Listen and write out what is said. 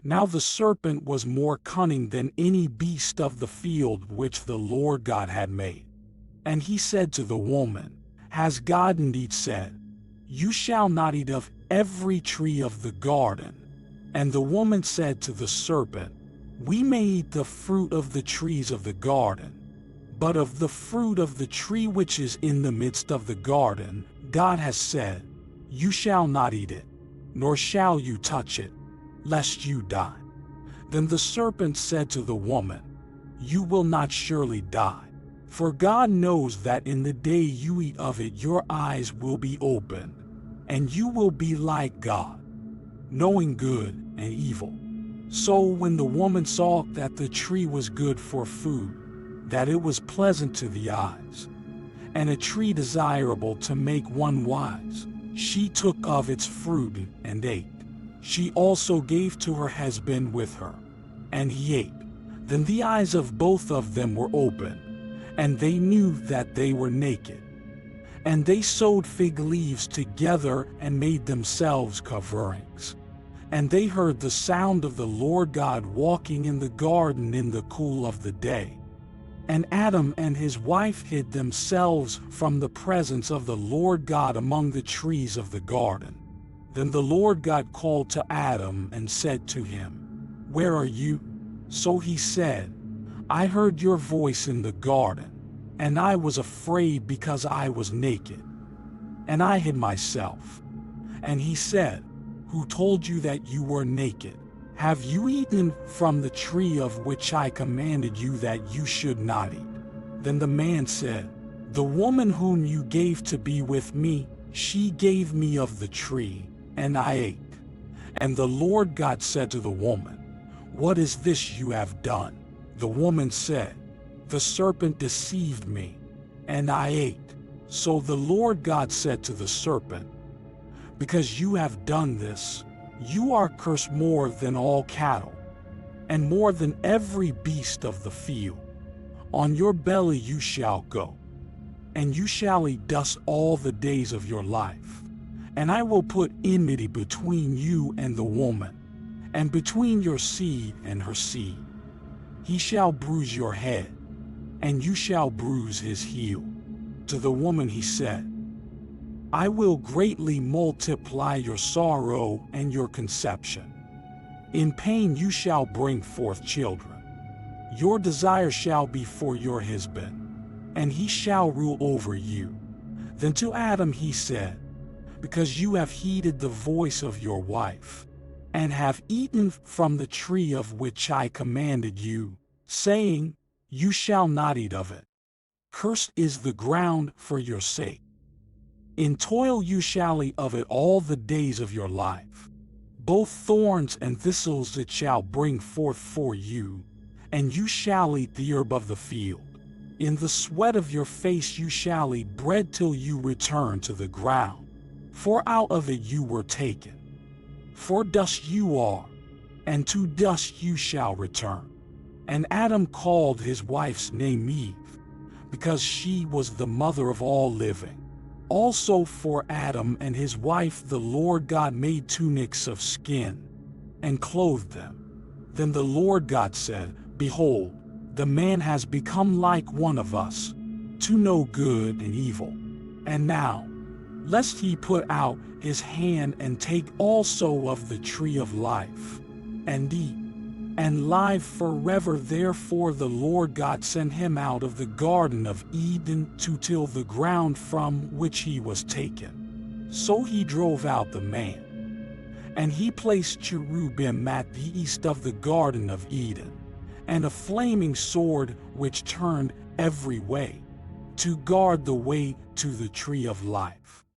Now the serpent was more cunning than any beast of the field which the Lord God had made. And he said to the woman, Has God indeed said, You shall not eat of every tree of the garden? And the woman said to the serpent, We may eat the fruit of the trees of the garden, but of the fruit of the tree which is in the midst of the garden, God has said, You shall not eat it, nor shall you touch it, lest you die. Then the serpent said to the woman, You will not surely die. For God knows that in the day you eat of it your eyes will be opened, and you will be like God, knowing good and evil. So when the woman saw that the tree was good for food, that it was pleasant to the eyes, and a tree desirable to make one wise, she took of its fruit and ate. She also gave to her husband with her, and he ate. Then the eyes of both of them were opened, and they knew that they were naked. And they sewed fig leaves together and made themselves coverings. And they heard the sound of the Lord God walking in the garden in the cool of the day. And Adam and his wife hid themselves from the presence of the Lord God among the trees of the garden. Then the Lord God called to Adam and said to him, Where are you? So he said, I heard your voice in the garden, and I was afraid because I was naked, and I hid myself. And he said, Who told you that you were naked? Have you eaten from the tree of which I commanded you that you should not eat? Then the man said, The woman whom you gave to be with me, she gave me of the tree, and I ate. And the Lord God said to the woman, What is this you have done? The woman said, The serpent deceived me, and I ate. So the Lord God said to the serpent, Because you have done this, you are cursed more than all cattle, and more than every beast of the field. On your belly you shall go, and you shall eat dust all the days of your life. And I will put enmity between you and the woman, and between your seed and her seed. He shall bruise your head, and you shall bruise his heel. To the woman he said, I will greatly multiply your sorrow and your conception. In pain you shall bring forth children. Your desire shall be for your husband, and he shall rule over you. Then to Adam he said, Because you have heeded the voice of your wife, and have eaten from the tree of which I commanded you, saying, You shall not eat of it. Cursed is the ground for your sake. In toil you shall eat of it all the days of your life. Both thorns and thistles it shall bring forth for you, and you shall eat the herb of the field. In the sweat of your face you shall eat bread till you return to the ground, for out of it you were taken. For dust you are, and to dust you shall return. And Adam called his wife's name Eve, because she was the mother of all living. Also for Adam and his wife the Lord God made tunics of skin, and clothed them. Then the Lord God said, Behold, the man has become like one of us, to know good and evil. And now, lest he put out his hand and take also of the tree of life, and eat, and live forever. Therefore the Lord God sent him out of the Garden of Eden to till the ground from which he was taken. So he drove out the man, and he placed cherubim at the east of the Garden of Eden, and a flaming sword which turned every way, to guard the way to the tree of life.